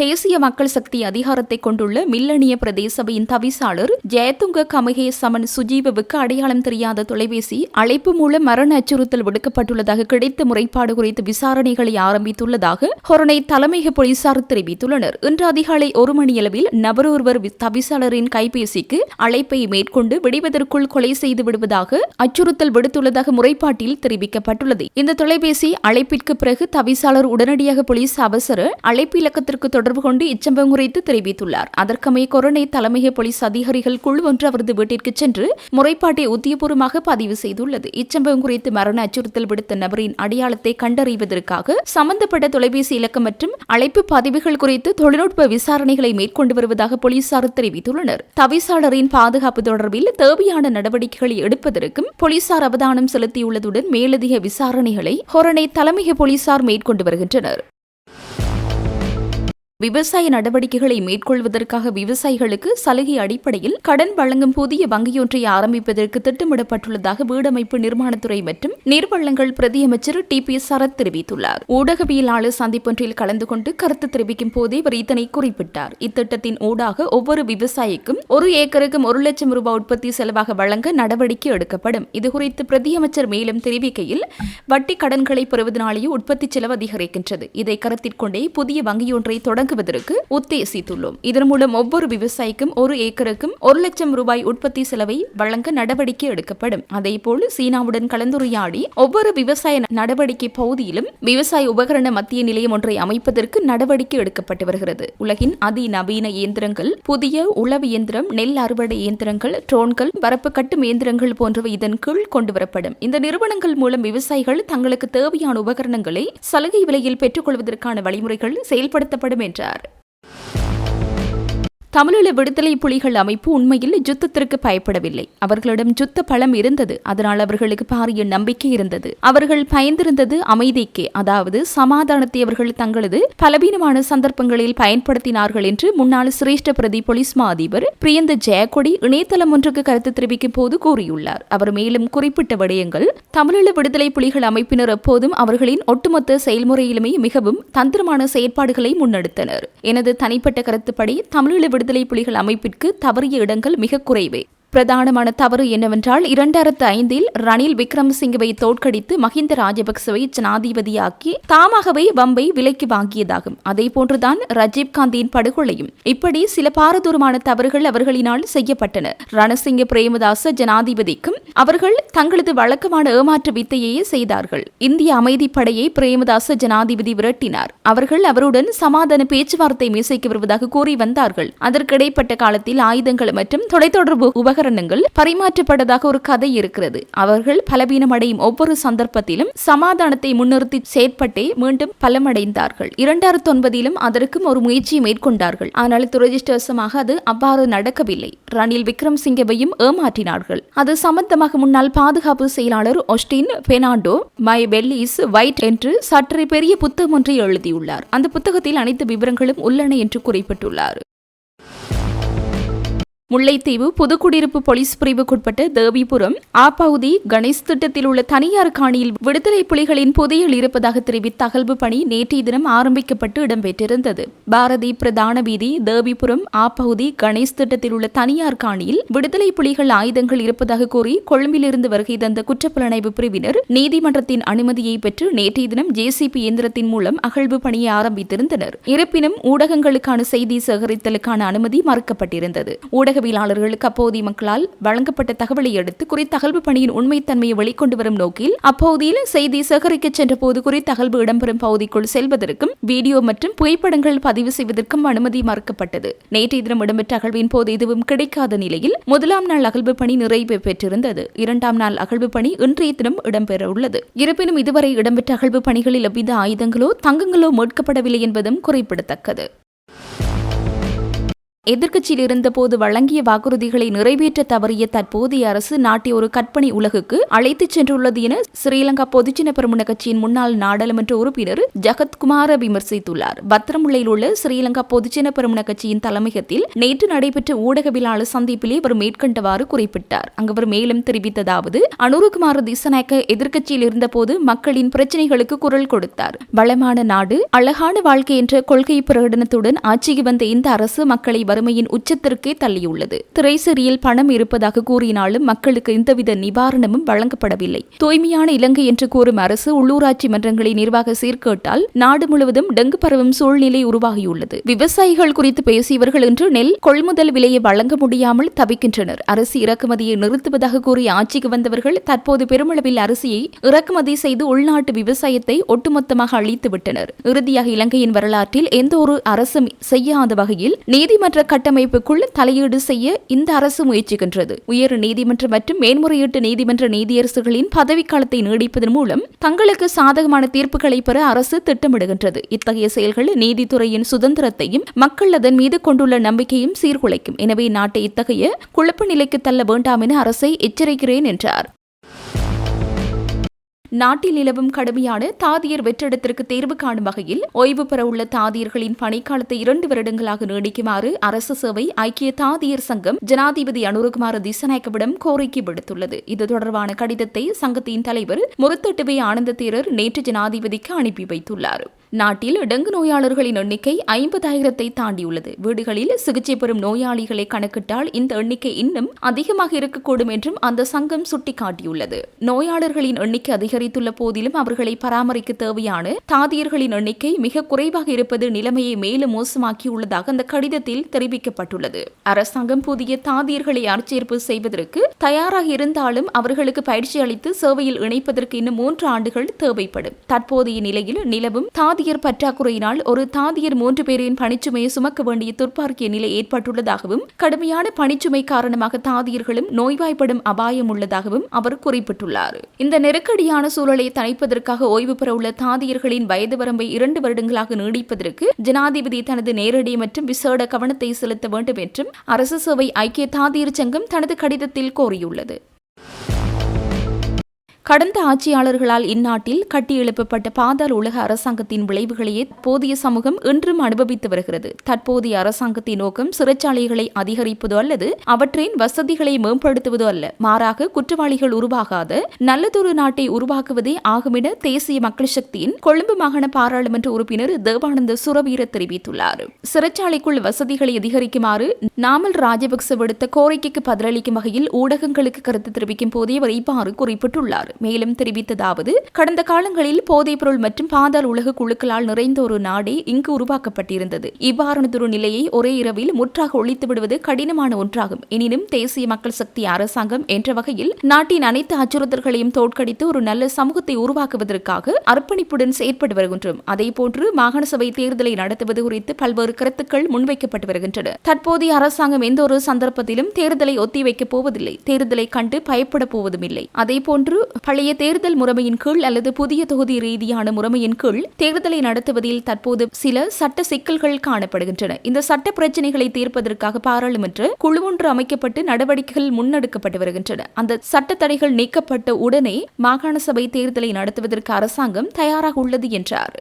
தேசிய மக்கள் சக்தி அதிகாரத்தை கொண்டுள்ள மில்லனிய பிரதேச சபையின் தவிசாளர் ஜெயதுங்க கமகே சமன் சுஜீவவுக்கு அடையாளம் தெரியாத தொலைபேசி அழைப்பு மூலம் மரண அச்சுறுத்தல் விடுக்கப்பட்டுள்ளதாக கிடைத்த முறைப்பாடு குறித்து விசாரணைகளை ஆரம்பித்துள்ளதாக ஹொரணை தலைமையக போலீசார் தெரிவித்துள்ளனர். இன்று அதிகாலை 1 மணியளவில் நபர் ஒருவர் தவிசாளரின் கைபேசிக்கு அழைப்பை மேற்கொண்டு விடுவதற்குள் கொலை செய்து விடுவதாக அச்சுறுத்தல் விடுத்துள்ளதாக முறைப்பாட்டில் தெரிவிக்கப்பட்டுள்ளது. இந்த தொலைபேசி அழைப்பிற்கு பிறகு தவிசாளர் உடனடியாக போலீஸ் அவசர அழைப்பு இலக்கத்திற்கு தொடர்பு கொண்டு இச்சம்பவம் குறித்து தெரிவித்துள்ளார். அதற்கமைய கொரோனை தலைமையக போலீஸ் அதிகாரிகள் குழு ஒன்று அவரது வீட்டிற்கு சென்று முறைப்பாட்டை உத்தியபூர்வமாக பதிவு செய்துள்ளது. இச்சம்பவம் குறித்து மரண அச்சுறுத்தல் விடுத்த நபரின் அடையாளத்தை கண்டறிவதற்காக சம்பந்தப்பட்ட தொலைபேசி இலக்கம் மற்றும் அழைப்பு பதிவுகள் குறித்து தொழில்நுட்ப விசாரணைகளை மேற்கொண்டு வருவதாக போலீசார் தெரிவித்துள்ளனர். தவிசாளரின் பாதுகாப்பு தொடர்பில் தேவையான நடவடிக்கைகளை எடுப்பதற்கும் போலீசார் அவதானம் செலுத்தியுள்ளதுடன் மேலதிக விசாரணைகளை ஹொரணை தலைமையக போலீசார் மேற்கொண்டு வருகின்றனர். விவசாய நடவடிக்கைகளை மேற்கொள்வதற்காக விவசாயிகளுக்கு சலுகை அடிப்படையில் கடன் வழங்கும் புதிய வங்கியொன்றை ஆரம்பிப்பதற்கு திட்டமிடப்பட்டுள்ளதாக வீடமைப்பு நிர்மாணத்துறை மற்றும் நீர்வளங்கள் பிரதியமைச்சர் டி.பி. சரத் தெரிவித்துள்ளார். ஊடகவியலாளர் சந்திப்பொன்றில் கலந்து கொண்டு கருத்து தெரிவிக்கும் போதே அவர் இதனை குறிப்பிட்டார். இத்திட்டத்தின் ஊடாக ஒவ்வொரு விவசாயிக்கும் 1 ஏக்கருக்கும் 1 லட்சம் ரூபாய் உற்பத்தி செலவாக வழங்க நடவடிக்கை எடுக்கப்படும். இதுகுறித்து பிரதியமைச்சர் மேலும் தெரிவிக்கையில், வட்டி கடன்களை பெறுவதனாலேயே உற்பத்தி செலவு அதிகரிக்கின்றது. இதை கருத்தில் கொண்டே புதிய வங்கியொன்றை உத்தேசித்துள்ளோம். இதன் மூலம் ஒவ்வொரு விவசாயிக்கும் 1 ஏக்கருக்கும் 1 லட்சம் ரூபாய் உற்பத்தி செலவை வழங்க நடவடிக்கை எடுக்கப்படும். அதேபோல் சீனாவுடன் கலந்துரையாடி ஒவ்வொரு விவசாய நடவடிக்கை பகுதியிலும் விவசாய உபகரண மத்திய நிலையம் ஒன்றை அமைப்பதற்கு நடவடிக்கை எடுக்கப்பட்டு வருகிறது. உலகின் அதிநவீன இயந்திரங்கள், புதிய உழவு இயந்திரம், நெல் அறுவடை இயந்திரங்கள், ட்ரோன்கள், வரப்பு கட்டும் இயந்திரங்கள் போன்றவை இதன் கீழ் கொண்டுவரப்படும். இந்த நிறுவனங்கள் மூலம் விவசாயிகள் தங்களுக்கு தேவையான உபகரணங்களை சலுகை விலையில் பெற்றுக்கொள்வதற்கான வழிமுறைகள் செயல்படுத்தப்படும் என்றார். தமிழீழ விடுதலை புலிகள் அமைப்பு உண்மையில் யுத்தத்திற்கு பயப்படவில்லை. அவர்களிடம் யுத்த பலம் இருந்தது. அதனால் அவர்களுக்கு பாரிய நம்பிக்கை இருந்தது. அவர்கள் பயந்திருந்தது அமைதிக்கே, அதாவது சமாதானத்தை அவர்கள் தங்களது பலவீனமான சந்தர்ப்பங்களில் பயன்படுத்தினார்கள் என்று முன்னாள் சிரேஷ்ட பிரதி போலீஸ் மா அதிபர் பிரியந்த ஜெயக்கொடி இணையதளம் ஒன்றுக்கு கருத்து தெரிவிக்கும் போது கூறியுள்ளார். அவர் மேலும் குறிப்பிட்ட விடயங்கள், தமிழீழ விடுதலை புலிகள் அமைப்பினர் எப்போதும் அவர்களின் ஒட்டுமொத்த செயல்முறையிலுமே மிகவும் தந்திரமான செயற்பாடுகளை முன்னெடுத்தனர். எனது தனிப்பட்ட கருத்துப்படி தமிழீழ விடுதலை புலிகள் அமைப்பிற்கு தவறிய இடங்கள் மிக குறைவே. பிரதானமான தவறு என்னவென்றால் 2005 ரணில் விக்ரமசிங்கவை தோற்கடித்து மஹிந்த ராஜபக்சவை ஜனாதிபதியாக்கி தாமாகவே வம்பை விலைக்கு வாங்கியதாகும். அதே போன்றுதான் ராஜீவ்காந்தியின் படுகொலையும். இப்படி சில பாரதூரமான தவறுகள் அவர்களினால் செய்யப்பட்டன. ரணசிங்க பிரேமதாச ஜனாதிபதிக்கும் அவர்கள் தங்களது வழக்கமான ஏமாற்று வித்தையே செய்தார்கள். இந்திய அமைதிப்படையை பிரேமதாச ஜனாதிபதி விரட்டினார். அவர்கள் அவருடன் சமாதான பேச்சுவார்த்தை மேசைக்கு வருவதாக கூறி வந்தார்கள். அதற்கிடைப்பட்ட காலத்தில் ஆயுதங்கள் மற்றும் தொலைத்தொடர்பு உபகரணங்கள் பரிமாற்றப்பட்டதாக ஒரு கதை இருக்கிறது. அவர்கள் பலவீனமடையும் ஒவ்வொரு சந்தர்ப்பத்திலும் சமாதானத்தை முன்னிறுத்தி செயற்பட்டே மீண்டும் பலமடைந்தார்கள். 2009 அதற்கும் ஒரு முயற்சியை மேற்கொண்டார்கள். ஆனால் துரதிருஷ்டவசமாக அது அவ்வாறு நடக்கவில்லை. ரணில் விக்ரமசிங்கவையும் ஏமாற்றினார்கள். அது சம்பந்தமாக முன்னாள் பாதுகாப்பு செயலாளர் Austin Fernando my belly is white என்று சற்றே பெரிய புத்தகம் ஒன்றை எழுதியுள்ளார். அந்த புத்தகத்தில் அனைத்து விவரங்களும் உள்ளன என்று குறிப்பிட்டுள்ளார். முல்லைத்தீவு புதுக்குடியிருப்பு போலீஸ் பிரிவுக்குட்பட்ட தேவிபுரம் ஆப்பகுதி கணேஷ் திட்டத்தில் உள்ள தனியார் காணியில் விடுதலை புலிகளின் புதையல் இருப்பதாக தெரிவித்த அகழ்வு பணி நேற்றைய தினம் ஆரம்பிக்கப்பட்டு இடம்பெற்றிருந்தது. பாரதி பிரதான வீதி தேவிபுரம் ஆப்பகுதி கணேஷ் திட்டத்தில் உள்ள தனியார் காணியில் விடுதலை புலிகள் ஆயுதங்கள் இருப்பதாக கூறி கொழும்பிலிருந்து வருகை தந்த குற்றப்புலனாய்வு பிரிவினர் நீதிமன்றத்தின் அனுமதியை பெற்று நேற்றைய தினம் ஜேசிபி இயந்திரத்தின் மூலம் அகழ்வு பணியை ஆரம்பித்திருந்தனர். இருப்பினும் ஊடகங்களுக்கான செய்தி சேகரித்தலுக்கான அனுமதி மறுக்கப்பட்டிருந்தது. ஊடகவியலாளர்களுக்கு அப்போதைய மக்களால் வழங்கப்பட்ட தகவலை அடுத்து குறித்த அகழ்வு பணியின் உண்மைத்தன்மையை வெளிக்கொண்டு வரும் நோக்கில் அப்பகுதியில் செய்தி சேகரிக்க சென்ற போது குறித்த அகழ்வு இடம்பெறும் பகுதிக்குள் செல்வதற்கும் வீடியோ மற்றும் புகைப்படங்கள் பதிவு செய்வதற்கும் அனுமதி மறுக்கப்பட்டது. நேற்றைய தினம் இடம்பெற்ற அகழ்வின் போது எதுவும் கிடைக்காத நிலையில் 1ஆம் நாள் அகழ்வு பணி நிறைவு பெற்றிருந்தது. 2ஆம் நாள் அகழ்வு பணி இன்றைய தினம் இடம்பெற உள்ளது. இருப்பினும் இதுவரை இடம்பெற்ற அகழ்வு பணிகளில் எவ்வித ஆயுதங்களோ தங்கங்களோ மீட்கப்படவில்லை என்பதும் குறிப்பிடத்தக்கது. எதிர்க்கட்சியில் இருந்தபோது வழங்கிய வாக்குறுதிகளை நிறைவேற்ற தவறிய தற்போதைய அரசு நாட்டை ஒரு கற்பனை உலகுக்கு அழைத்துச் சென்றுள்ளது என ஸ்ரீலங்கா பொதுஜன பெரமுன கட்சியின் முன்னாள் நாடாளுமன்ற உறுப்பினர் ஜகத்குமார விமர்சித்துள்ளார். பத்திரமுல்லையில் உள்ள ஸ்ரீலங்கா பொதுஜன பெரமுன கட்சியின் தலைமையகத்தில் நேற்று நடைபெற்ற ஊடகவியலாளர் சந்திப்பிலே அவர் மேற்கண்டவாறு குறிப்பிட்டார். அங்கு அவர் மேலும் தெரிவித்ததாவது, அனுரகுமார திசாநாயக்க எதிர்க்கட்சியில் இருந்தபோது மக்களின் பிரச்சினைகளுக்கு குரல் கொடுத்தார். வளமான நாடு, அழகான வாழ்க்கை என்ற கொள்கை பிரகடனத்துடன் ஆட்சிக்கு வந்த இந்த அரசு மக்களை வறுமையின் உச்சத்திற்கே தள்ளியுள்ளது. திரைசேரியில் பணம் இருப்பதாக கூறினாலும் மக்களுக்கு எந்தவித நிவாரணமும் வழங்கப்படவில்லை. தூய்மையான இலங்கை என்று கூறும் அரசு உள்ளூராட்சி மன்றங்களை நிர்வாக சீர்கேட்டால் நாடு முழுவதும் டெங்கு பரவும் சூழ்நிலை உருவாகியுள்ளது. விவசாயிகள் குறித்து பேசியவர்கள் இன்று நெல் கொள்முதல் விலையை வழங்க முடியாமல் தவிக்கின்றனர். அரிசி இறக்குமதியை நிறுத்துவதாக கூறி ஆட்சிக்கு வந்தவர்கள் தற்போது பெருமளவில் அரிசியை இறக்குமதி செய்து உள்நாட்டு விவசாயத்தை ஒட்டுமொத்தமாக அழித்துவிட்டனர். இறுதியாக இலங்கையின் வரலாற்றில் எந்த ஒரு அரசும் செய்யாத வகையில் நீதிமன்ற கட்டமைப்புக்குள் தலையீடு செய்ய இந்த அரசு முயற்சிக்கின்றது. உயர் நீதிமன்ற மற்றும் மேன்முறையீட்டு நீதிமன்ற நீதியரசுகளின் பதவிக்காலத்தை நீடிப்பதன் மூலம் தங்களுக்கு சாதகமான தீர்ப்புகளை பெற அரசு திட்டமிடுகின்றது. இத்தகைய செயல்கள் நீதித்துறையின் சுதந்திரத்தையும் மக்கள் அதன் மீது கொண்டுள்ள நம்பிக்கையும் சீர்குலைக்கும். எனவே நாட்டை இத்தகைய குழப்ப நிலைக்கு தள்ள வேண்டாம் என அரசை எச்சரிக்கிறேன் என்றார். நாட்டில் நிலவும் கடுமையான தாதியர் வெற்றிடத்திற்கு தேர்வு காணும் வகையில் ஓய்வு பெறவுள்ள தாதியர்களின் பணிக்காலத்தை 2 வருடங்களாக நீடிக்குமாறு அரசு சேவை ஐக்கிய தாதியர் சங்கம் ஜனாதிபதி அனுரகுமார திசாநாயக்கவிடம் கோரிக்கை விடுத்துள்ளது. இது தொடர்பான கடிதத்தை சங்கத்தின் தலைவர் முருத்தட்டுவே ஆனந்த தேரர் நேற்று ஜனாதிபதிக்கு அனுப்பி வைத்துள்ளார். நாட்டில் டெங்கு நோயாளர்களின் எண்ணிக்கை 50,000-ஐ தாண்டியுள்ளது. வீடுகளில் சிகிச்சை பெறும் நோயாளிகளை கணக்கிட்டால் இந்த எண்ணிக்கை இன்னும் அதிகமாக இருக்கக்கூடும் என்றும் அந்த சங்கம் சுட்டிக்காட்டியுள்ளது. நோயாளர்களின் எண்ணிக்கை அதிகரித்துள்ள போதிலும் அவர்களை பராமரிக்க தேவையான தாதியர்களின் எண்ணிக்கை மிக குறைவாக இருப்பது நிலைமையை மேலும் மோசமாக்கியுள்ளதாக அந்த கடிதத்தில் தெரிவிக்கப்பட்டுள்ளது. அரசாங்கம் புதிய தாதியர்களை ஆட்சேர்ப்பு செய்வதற்கு தயாராக இருந்தாலும் அவர்களுக்கு பயிற்சி அளித்து சேவையில் இணைப்பதற்கு இன்னும் 3 ஆண்டுகள் தேவைப்படும். தற்போதைய நிலையில் நிலவும் தாதியர் பற்றாக்குறையினால் ஒரு தாதியர் 3 பேரின் பணிச்சுமையை சுமக்க வேண்டிய துர்ப்பார்க்கிய நிலை ஏற்பட்டுள்ளதாகவும் கடுமையான பணிச்சுமை காரணமாக தாதியர்களும் நோய்வாய்ப்படும் அபாயம் உள்ளதாகவும் அவர் குறிப்பிட்டுள்ளார். இந்த நெருக்கடியான சூழலை தணிப்பதற்காக ஓய்வு பெறவுள்ள தாதியர்களின் வயது வரம்பை 2 வருடங்களாக நீடிப்பதற்கு ஜனாதிபதி தனது நேரடி மற்றும் விசேட கவனத்தை செலுத்த வேண்டும் என்றும் அரசு சேவை ஐக்கிய தாதியர் சங்கம் தனது கடிதத்தில் கோரியுள்ளது. கடந்த ஆட்சியாளர்களால் இந்நாட்டில் கட்டியெழுப்பப்பட்ட பாதாள உலக அரசாங்கத்தின் விளைவுகளையே போதிய சமூகம் இன்றும் அனுபவித்து வருகிறது. தற்போதைய அரசாங்கத்தின் நோக்கம் சிறைச்சாலைகளை அதிகரிப்பதோ அல்லது அவற்றின் வசதிகளை மேம்படுத்துவதோ அல்ல, மாறாக குற்றவாளிகள் உருவாகாத நல்லதொரு நாட்டை உருவாக்குவதே ஆகும் என தேசிய மக்கள் சக்தியின் கொழும்பு மாகாண பாராளுமன்ற உறுப்பினர் தேவானந்த சுரவீர தெரிவித்துள்ளார். சிறைச்சாலைக்குள் வசதிகளை அதிகரிக்குமாறு நாமல் ராஜபக்ச விடுத்த கோரிக்கைக்கு பதிலளிக்கும் வகையில் ஊடகங்களுக்கு கருத்து தெரிவிக்கும் போதே அவர் இவ்வாறு குறிப்பிட்டுள்ளார். மேலும் தெரிவித்ததாவது, கடந்த காலங்களில் போதைப்பொருள் மற்றும் பாதாள உலக குழுக்களால் நிறைந்த ஒரு நாடே இங்கு உருவாக்கப்பட்டிருந்தது. இவ்வாறானதொரு நிலையை ஒரே இரவில் முற்றாக ஒழித்து விடுவது கடினமான ஒன்றாகும். எனினும் தேசிய மக்கள் சக்தி அரசாங்கம் என்ற வகையில் நாட்டின் அனைத்து அச்சுறுத்தல்களையும் தோற்கடித்து ஒரு நல்ல சமூகத்தை உருவாக்குவதற்காக அர்ப்பணிப்புடன் செயற்பட்டு வருகின்றோம். அதேபோன்று மாகாண சபை தேர்தலை நடத்துவது குறித்து பல்வேறு கருத்துக்கள் முன்வைக்கப்பட்டு வருகின்றன. தற்போதைய அரசாங்கம் எந்த ஒரு சந்தர்ப்பத்திலும் தேர்தலை ஒத்திவைக்கப் போவதில்லை, தேர்தலை கண்டு பயப்பட போவதும் இல்லை. அதேபோன்று பழைய தேர்தல் முறைமையின் கீழ் அல்லது புதிய தொகுதி ரீதியான முறைமையின் கீழ் தேர்தலை நடத்துவதில் தற்போது சில சட்ட சிக்கல்கள் காணப்படுகின்றன. இந்த சட்ட பிரச்சினைகளை தீர்ப்பதற்காக பாராளுமன்ற குழு ஒன்று அமைக்கப்பட்டு நடவடிக்கைகள் முன்னெடுக்கப்பட்டு வருகின்றன. அந்த சட்ட தடைகள் நீக்கப்பட்ட உடனே மாகாண சபை தேர்தலை நடத்துவதற்கு அரசாங்கம் தயாராக உள்ளது என்றார்.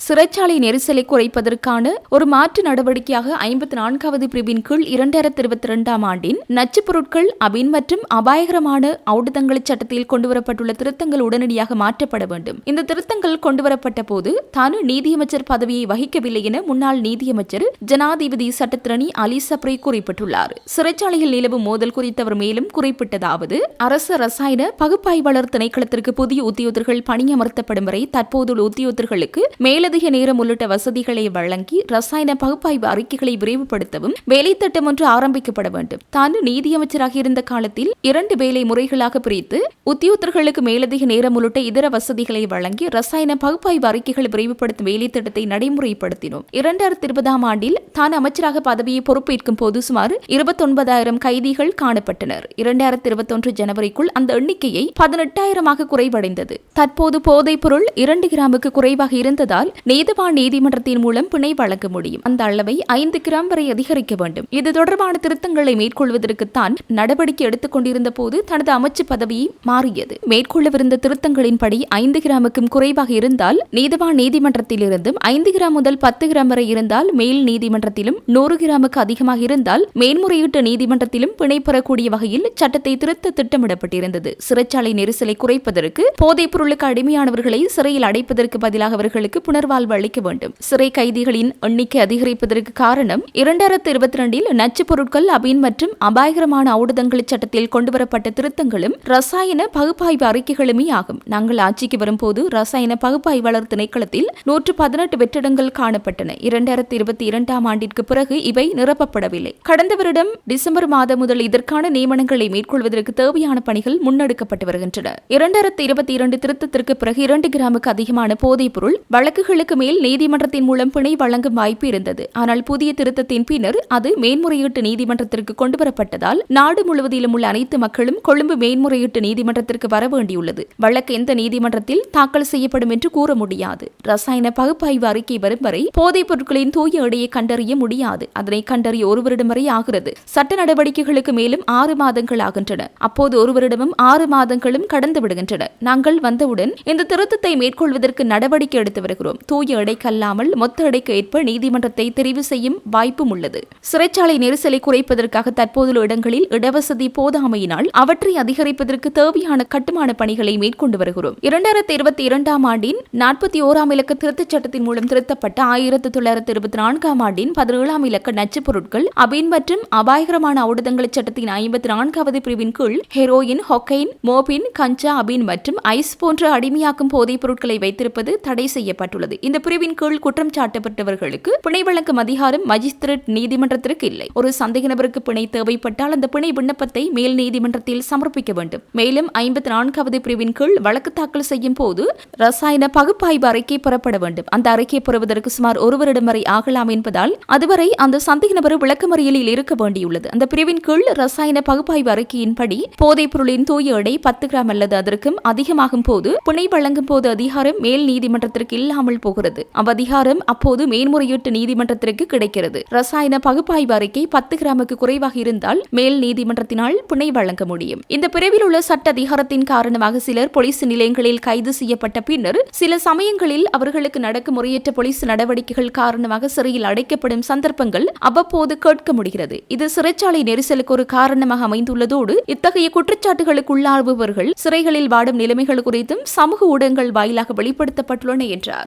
சிறைச்சாலை நெரிசலை குறைப்பதற்கான ஒரு மாற்று நடவடிக்கையாக 54வது பிரிவின் கீழ் 2022ஆம் ஆண்டின் நச்சுப் பொருட்கள் அபின் மற்றும் அபாயகரமான ஔடதங்கள் சட்டத்தில் கொண்டுவரப்பட்டுள்ள திருத்தங்கள் உடனடியாக மாற்றப்பட வேண்டும். இந்த திருத்தங்கள் கொண்டுவரப்பட்ட போது தான் நீதியமைச்சர் பதவியை வகிக்கவில்லை என முன்னாள் நீதியமைச்சர் ஜனாதிபதி சட்டத்திரணி அலி சப்ரி குறிப்பிட்டுள்ளார். சிறைச்சாலையில் நிலவும் மோதல் குறித்து அவர் மேலும் குறிப்பிட்டதாவது, அரசு ரசாயன பகுப்பாய்வாளர் திணைக்களத்திற்கு புதிய உத்தியோகர்கள் பணியமர்த்தப்படும் வரை தற்போதுள்ள உத்தியோகர்களுக்கு மேலதிக நேரம் உள்ளிட்ட வசதிகளை வழங்கி ரசாயன பகுப்பாய்வு அறிக்கைகளை விரைவுபடுத்தவும் வேலை திட்டம் ஒன்று ஆரம்பிக்கப்பட வேண்டும். தான் நீதியமைச்சராக இருந்த காலத்தில் 2 வேலை முறைகளாக பிரித்து உத்தியோகர்களுக்கு மேலதிக நேரம் உள்ளிட்ட இதர வசதிகளை வழங்கி ரசாயன பகுப்பாய்வு அறிக்கைகளை விரைவுபடுத்தும் வேலை திட்டத்தை நடைமுறைப்படுத்தினோம். 2020ஆம் ஆண்டில் தான் அமைச்சராக பதவியை பொறுப்பேற்கும் போது சுமார் 29,000 கைதிகள் காணப்பட்டனர். 2021 ஜனவரிக்குள் அந்த எண்ணிக்கையை 18,000ஆக குறைவடைந்தது. தற்போது போதைப் பொருள் 2 கிராமுக்கு குறைவாக இருந்ததால் நீதவான் நீதிமன்றத்தின் மூலம் பிணை வழங்க முடியும். அந்த அளவை 5 கிராம் வரை அதிகரிக்க வேண்டும். இது தொடர்பான திருத்தங்களை மேற்கொள்வதற்குத்தான் நடவடிக்கை எடுத்துக் கொண்டிருந்த போது தனது அமைச்சு பதவியை மாறியது. மேற்கொள்ளவிருந்த திருத்தங்களின்படி 5 கிராமுக்கும் குறைவாக இருந்தால் நீதவான் நீதிமன்றத்திலிருந்தும் 5 கிராம் முதல் 10 கிராம் வரை இருந்தால் மேல் நீதிமன்றத்திலும் 100 கிராமுக்கு அதிகமாக இருந்தால் மேன்முறையீட்டு நீதிமன்றத்திலும் பிணை பெறக்கூடிய வகையில் சட்டத்தை திருத்த திட்டமிடப்பட்டிருந்தது. சிறைச்சாலை நெரிசலை குறைப்பதற்கு போதைப் பொருளுக்கு அடிமையானவர்களை சிறையில் அடைப்பதற்கு பதிலாக அவர்களுக்கு புனர்வாழ்வு அளிக்க வேண்டும். சிறை கைதிகளின் எண்ணிக்கை அதிகரிப்பதற்கு காரணம் 2022 நச்சு பொருட்கள், அபீன் மற்றும் அபாயகரமான ஆயுதங்கள் சட்டத்தில் கொண்டுவரப்பட்ட திருத்தங்களும் ரசாயன பகுப்பாய்வு அறிக்கைகளுமே ஆகும். நாங்கள் ஆட்சிக்கு வரும்போது ரசாயன பகுப்பாய்வாளர் திணைக்களத்தில் 118 வெற்றிடங்கள் காணப்பட்டன. 2022 ஆண்டிற்கு பிறகு இவை நிரப்பப்படவில்லை. கடந்த வருடம் டிசம்பர் மாதம் முதல் இதற்கான நியமனங்களை மேற்கொள்வதற்கு தேவையான பணிகள் முன்னெடுக்கப்பட்டு வருகின்றன. 2022 திருத்தத்திற்கு பிறகு 2 கிராமுக்கு அதிகமான போதைப் பொருள் வழக்குகளுக்கு மேல் நீதிமன்றத்தின் மூலம் பிணை வழங்கும் வாய்ப்பு இருந்தது. ஆனால் புதிய திருத்தத்தின் பின்னர் அது மேன்முறையீட்டு நீதிமன்றத்திற்கு கொண்டுவரப்பட்டதால் நாடு முழுவதிலும் உள்ள அனைத்து மக்களும் கொழும்பு மேன்முறையீட்டு நீதிமன்றத்திற்கு வர வேண்டியுள்ளது. வழக்கு எந்த நீதிமன்றத்தில் தாக்கல் செய்யப்படும் என்று கூற முடியாது. ரசாயன பகுப்பாய்வு அறிக்கை வரும் வரை போதைப் பொருட்களின் தூய எடையை கண்டறிய முடியாது. அதனை கண்டறிய 1 வருடம் வரை ஆகிறது. சட்ட நடவடிக்கைகளுக்கு மேலும் 6 மாதங்கள் ஆகின்றன. அப்போது 1 வருடமும் 6 மாதங்களும் கடந்து விடுகின்றன. நாங்கள் வந்தவுடன் இந்த திருத்தத்தை மேற்கொள்வதற்கு நடவடிக்கை எடுத்து வருகிறோம். தூய எடைக்கு அல்லாமல் மொத்த எடைக்கு ஏற்ப நீதிமன்றத்தை தெரிவு செய்யும் வாய்ப்பும் உள்ளது. சிறைச்சாலை நெரிசலை குறைப்பதற்காக தற்போதுள்ள இடங்களில் இடவசதி போதாமையினால் அவற்றை அதிகரிப்பதற்கு தேவையான கட்டுமான பணிகளை மேற்கொண்டு வருகிறோம். 2022 ஆண்டின் 41ஆம் இலக்க திருத்தச் சட்டத்தின் மூலம் திருத்தப்பட்ட 1924ஆம் ஆண்டின் 17ஆம் இலக்க நச்சுப் பொருட்கள், அபீன் மற்றும் அபாயகரமான ஆயுதங்கள் சட்டத்தின் 54வது பிரிவின் கீழ் ஹெரோயின், ஹொக்கைன், மோபின், கஞ்சா, அபீன் மற்றும் ஐஸ் போன்ற அடிமையாக்கும் போதைப் பொருட்களை வைத்திருப்பது தடை செய்யப்பட்டுள்ளது. இந்த பிரிவின் கீழ் குற்றம் சாட்டப்பட்டவர்களுக்கு பிணை வழங்கும் அதிகாரம் மஜிஸ்திரேட் நீதிமன்றத்திற்கு இல்லை. ஒரு சந்தேக நபருக்கு பிணை தேவைப்பட்டால் அந்த பிணை விண்ணப்பத்தை மேல் நீதிமன்றத்தில் சமர்ப்பிக்க வேண்டும். மேலும் 54வது பிரிவின் கீழ் வழக்கு தாக்கல் செய்யும் போது ரசாயன பகுப்பாய்வு அறிக்கை பெறப்பட வேண்டும். அந்த அறிக்கை பெறுவதற்கு சுமார் 1 வருடம் வரை ஆகலாம் என்பதால் அதுவரை அந்த சந்தேக நபர் விளக்கமறியலில் இருக்க வேண்டியுள்ளது. அந்த பிரிவின் கீழ் ரசாயன பகுப்பாய்வு அறிக்கையின்படி போதைப் பொருளின் தூய எடை 10 கிராம் அல்லது அதற்கும் அதிகமாகும் போது பிணை வழங்கும் போது அதிகாரம் மேல் நீதிமன்றத்திற்கு இல்லாமல் போகிறது. அவ்வதிகாரம் அப்போது மேன்முறையீட்டு நீதிமன்றத்திற்கு கிடைக்கிறது. ரசாயன பகுப்பாய்வு அறிக்கை 10 கிராமுக்கு குறைவாக இருந்தால் மேல் நீதிமன்றத்தினால் பிணை வழங்க முடியும். இந்த பிரிவில் உள்ள சட்ட அதிகாரத்தின் காரணமாக சிலர் போலீஸ் நிலையங்களில் கைது செய்யப்பட்ட பின்னர் சில சமயங்களில் அவர்களுக்கு நடக்கும் முறையற்ற போலீஸ் நடவடிக்கைகள் காரணமாக சிறையில் அடைக்கப்படும் சந்தர்ப்பங்கள் அவ்வப்போது கேட்க முடிகிறது. இது சிறைச்சாலை நெரிசலுக்கு ஒரு காரணமாக அமைந்துள்ளதோடு இத்தகைய குற்றச்சாட்டுகளுக்கு உள்ளாகுபவர்கள் சிறைகளில் வாடும் நிலைமைகள் குறித்தும் சமூக ஊடகங்கள் வாயிலாக வெளிப்படுத்தப்பட்டுள்ளன என்றார்.